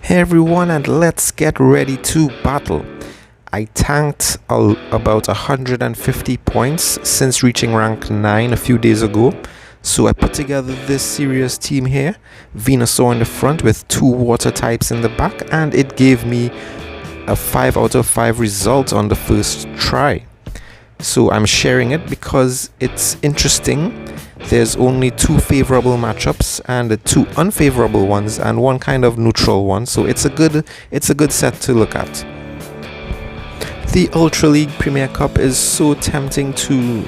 Hey everyone, and let's get ready to battle. I tanked about 150 points since reaching rank 9 a few days ago. So I put together this serious team here, Venusaur in the front with 2 water types in the back, and it gave me a 5 out of 5 result on the first try. So I'm sharing it because it's interesting. There's only 2 favorable matchups and 2 unfavorable ones and 1 kind of neutral one, so it's a good set to look at. The Ultra League Premier Cup is so tempting to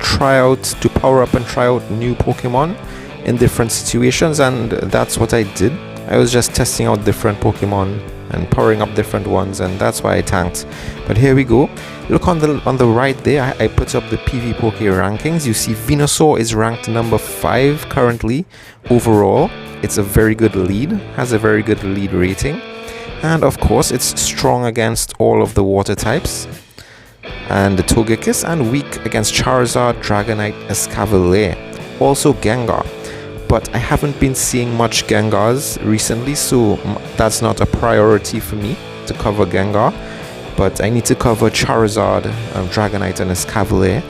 power up and try out new Pokemon in different situations, and that's what I did. I was just testing out different Pokemon and powering up different ones, and that's why I tanked. But here we go. Look on the right there, I put up the PvPoke rankings. You see Venusaur is ranked number 5 currently overall. It's a very good lead, has a very good lead rating. And of course, it's strong against all of the water types and the Togekiss, and weak against Charizard, Dragonite, Escavalier, also Gengar. But I haven't been seeing much Gengars recently, so that's not a priority for me to cover Gengar. But I need to cover Charizard, Dragonite, and Escavalier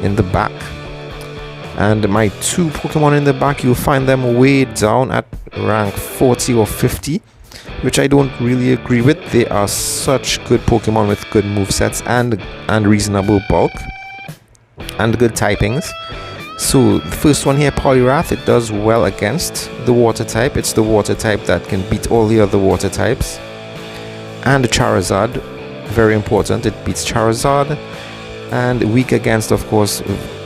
in the back. And my 2 Pokemon in the back, you'll find them way down at rank 40 or 50, which I don't really agree with. They are such good Pokemon with good movesets and reasonable bulk and good typings. So the first one here, Poliwrath, it does well against the water type. It's the water type that can beat all the other water types. And Charizard, very important, it beats Charizard. And weak against, of course,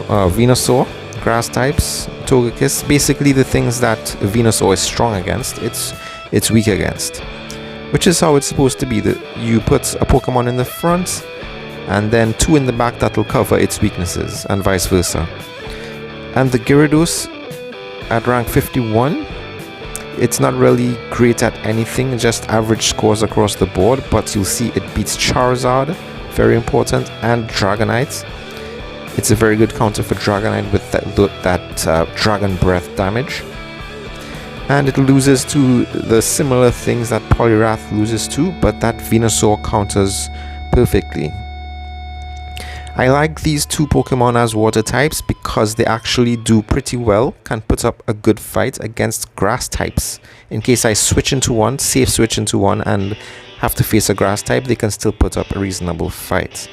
Venusaur, grass types, Togekiss, basically the things that Venusaur is strong against, it's weak against. Which is how it's supposed to be. You put a Pokemon in the front and then 2 in the back that will cover its weaknesses, and vice versa. And the Gyarados at rank 51, it's not really great at anything, just average scores across the board, but you'll see it beats Charizard, very important, and Dragonite. It's a very good counter for Dragonite with that Dragon Breath damage. And it loses to the similar things that Poliwrath loses to, but that Venusaur counters perfectly. I like these 2 Pokemon as water types because they actually do pretty well, can put up a good fight against grass types. In case I switch into one, safe switch into one, and have to face a grass type, they can still put up a reasonable fight.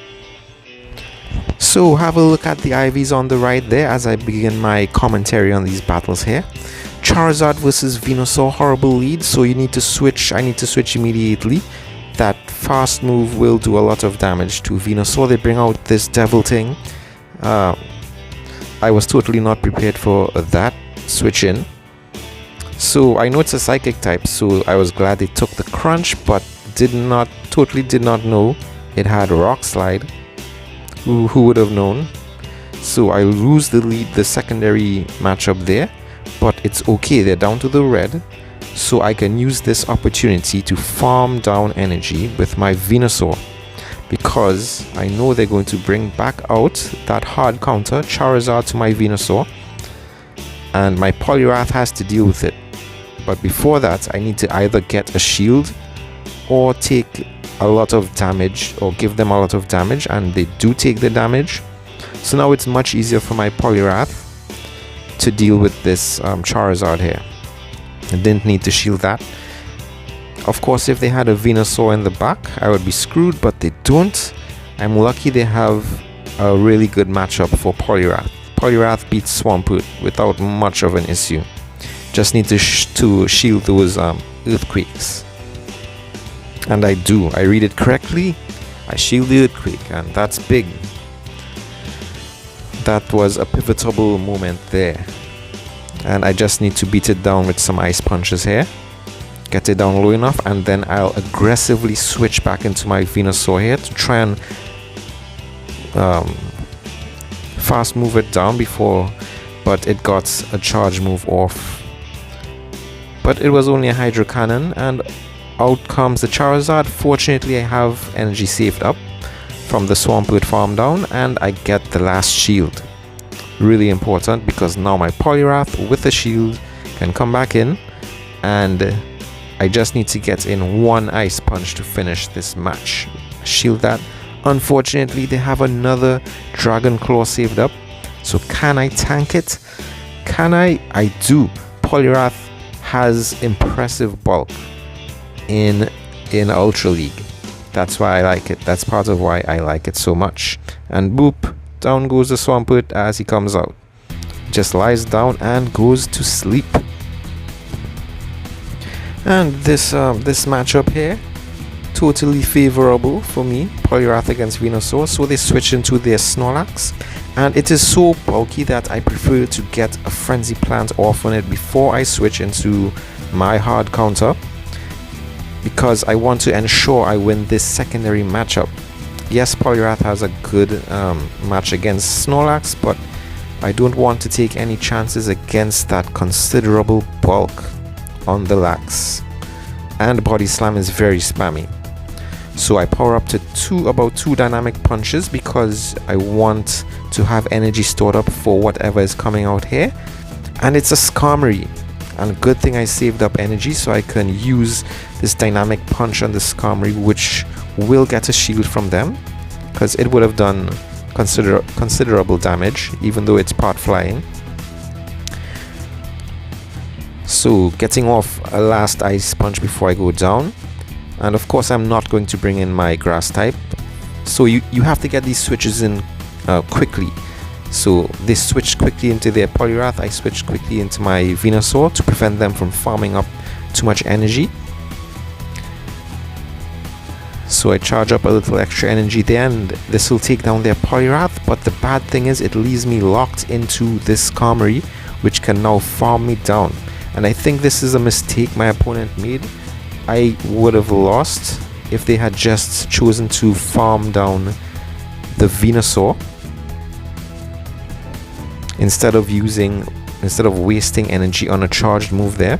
So have a look at the IVs on the right there as I begin my commentary on these battles here. Charizard versus Venusaur, horrible lead, so you need to switch. I need to switch immediately. That fast move will do a lot of damage to Venusaur. They bring out this devil thing. I was totally not prepared for that switch in. So I know it's a psychic type, so I was glad they took the crunch, but totally did not know it had Rock Slide. Who would have known? So I lose the secondary matchup there, but it's okay. They're down to the red. So I can use this opportunity to farm down energy with my Venusaur, because I know they're going to bring back out that hard counter, Charizard to my Venusaur, and my Poliwrath has to deal with it. But before that, I need to either get a shield or take a lot of damage, or give them a lot of damage, and they do take the damage. So now it's much easier for my Poliwrath to deal with this Charizard here. I didn't need to shield that. Of course, if they had a Venusaur in the back, I would be screwed, but they don't. I'm lucky they have a really good matchup for Poliwrath. Poliwrath beats Swampert without much of an issue. Just need to shield those earthquakes. And I do. I read it correctly. I shield the earthquake, and that's big. That was a pivotal moment there. And I just need to beat it down with some ice punches here, get it down low enough, and then I'll aggressively switch back into my Venusaur here to try and fast move it down before, but it got a charge move off. But it was only a Hydro Cannon, and out comes the Charizard. Fortunately, I have energy saved up from the Swampert farm down, and I get the last shield. Really important, because now my Poliwrath with a shield can come back in and I just need to get in one Ice Punch to finish this match. Shield that. Unfortunately, they have another Dragon Claw saved up. So can I tank it? Can I? I do. Poliwrath has impressive bulk in Ultra League. That's why I like it. That's part of why I like it so much. And boop, down goes the Swampert as he comes out. Just lies down and goes to sleep. And this matchup here, totally favorable for me. Poliwrath against Venusaur. So they switch into their Snorlax. And it is so bulky that I prefer to get a Frenzy Plant off on it before I switch into my hard counter, because I want to ensure I win this secondary matchup. Yes, Poliwrath has a good match against Snorlax, but I don't want to take any chances against that considerable bulk on the Lax. And Body Slam is very spammy. So I power up to about 2 Dynamic Punches because I want to have energy stored up for whatever is coming out here. And it's a Skarmory. And good thing I saved up energy so I can use this Dynamic Punch on the Skarmory, which will get a shield from them, because it would have done considerable damage even though it's part flying. So getting off a last Ice Punch before I go down. And of course I'm not going to bring in my Grass type. So you have to get these switches in quickly. So they switched quickly into their Poliwrath. I switched quickly into my Venusaur to prevent them from farming up too much energy. So I charge up a little extra energy there, and this will take down their Poliwrath. But the bad thing is it leaves me locked into this Skarmory, which can now farm me down. And I think this is a mistake my opponent made. I would have lost if they had just chosen to farm down the Venusaur instead of wasting energy on a charged move there.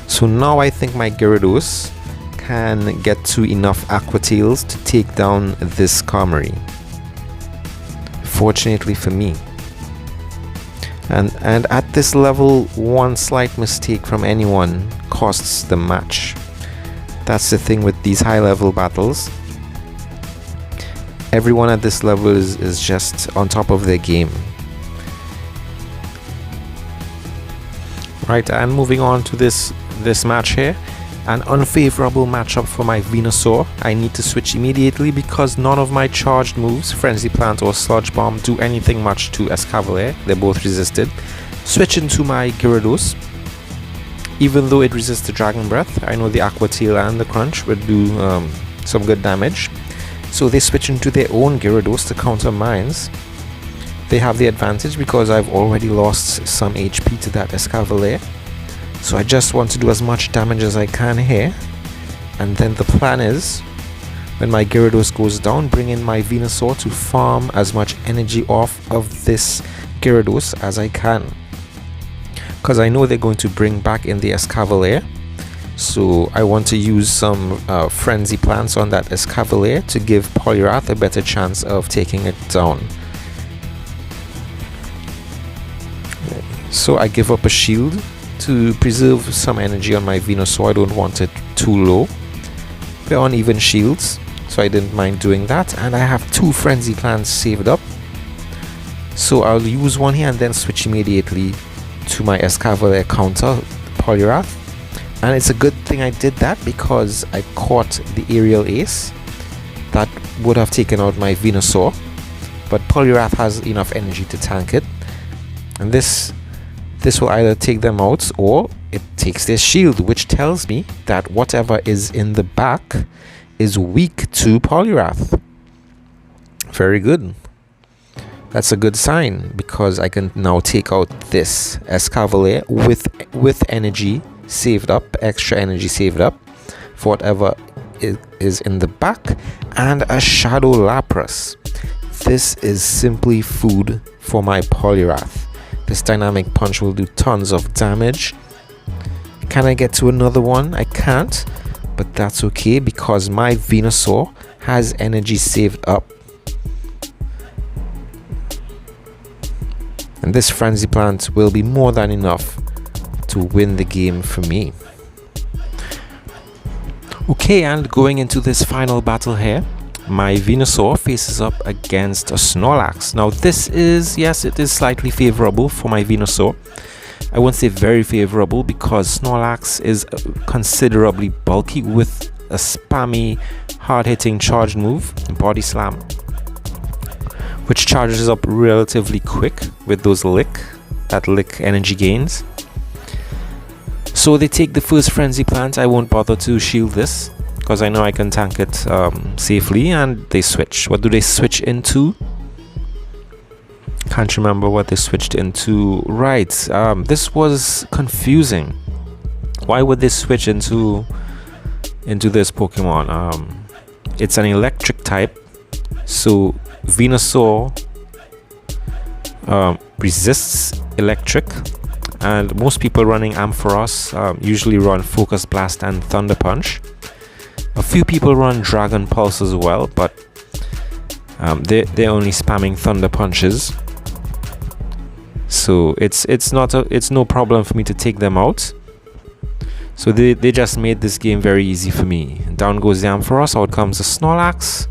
So now I think my Gyarados can get to enough Aqua Tails to take down this Skarmory. Fortunately for me. And at this level, one slight mistake from anyone costs the match. That's the thing with these high level battles. Everyone at this level is just on top of their game. Right, and moving on to this match here. An unfavorable matchup for my Venusaur. I need to switch immediately because none of my charged moves, Frenzy Plant or Sludge Bomb, do anything much to Escavalier. They're both resisted. Switch into my Gyarados. Even though it resists the Dragon Breath, I know the Aqua Tail and the Crunch would do some good damage. So they switch into their own Gyarados to counter mines. They have the advantage because I've already lost some HP to that Escavalier. So I just want to do as much damage as I can here. And then the plan is, when my Gyarados goes down, bring in my Venusaur to farm as much energy off of this Gyarados as I can. Because I know they're going to bring back in the Escavalier. So I want to use some Frenzy Plants on that Escavalier to give Poliwrath a better chance of taking it down. So I give up a shield to preserve some energy on my Venusaur. I don't want it too low. We're on even shields, so I didn't mind doing that. And I have 2 Frenzy Plants saved up. So I'll use one here and then switch immediately to my Escavalier counter Poliwrath. And it's a good thing I did that because I caught the Aerial Ace. That would have taken out my Venusaur. But Poliwrath has enough energy to tank it. And this will either take them out or it takes their shield, which tells me that whatever is in the back is weak to Poliwrath. Very good. That's a good sign because I can now take out this Escavalier with energy saved up, extra energy saved up for whatever is in the back, and a Shadow Lapras. This is simply food for my Poliwrath. This Dynamic Punch will do tons of damage. Can I get to another one? I can't, but that's okay because my Venusaur has energy saved up. And this Frenzy Plant will be more than enough to win the game for me. Okay, and going into this final battle here, my Venusaur faces up against a Snorlax. Now this is, yes, it is slightly favorable for my Venusaur. I won't say very favorable because Snorlax is considerably bulky with a spammy, hard-hitting charged move, Body Slam, which charges up relatively quick with those lick energy gains. So they take the first Frenzy Plant. I won't bother to shield this because I know I can tank it safely, and they switch. What do they switch into? Can't remember what they switched into. Right, this was confusing. Why would they switch into this Pokemon? It's an electric type, so Venusaur resists electric, and most people running Ampharos usually run Focus Blast and Thunder Punch. A few people run Dragon Pulse as well, but they're only spamming Thunder Punches, so it's no problem for me to take them out. So they just made this game very easy for me. Down goes the Ampharos, out comes the Snorlax,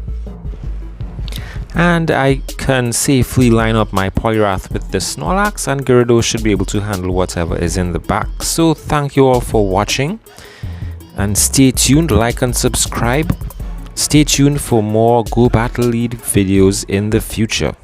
and I can safely line up my Poliwrath with the Snorlax, and Gyarados should be able to handle whatever is in the back. So thank you all for watching, and stay tuned, like and subscribe. Stay tuned for more Go Battle League videos in the future.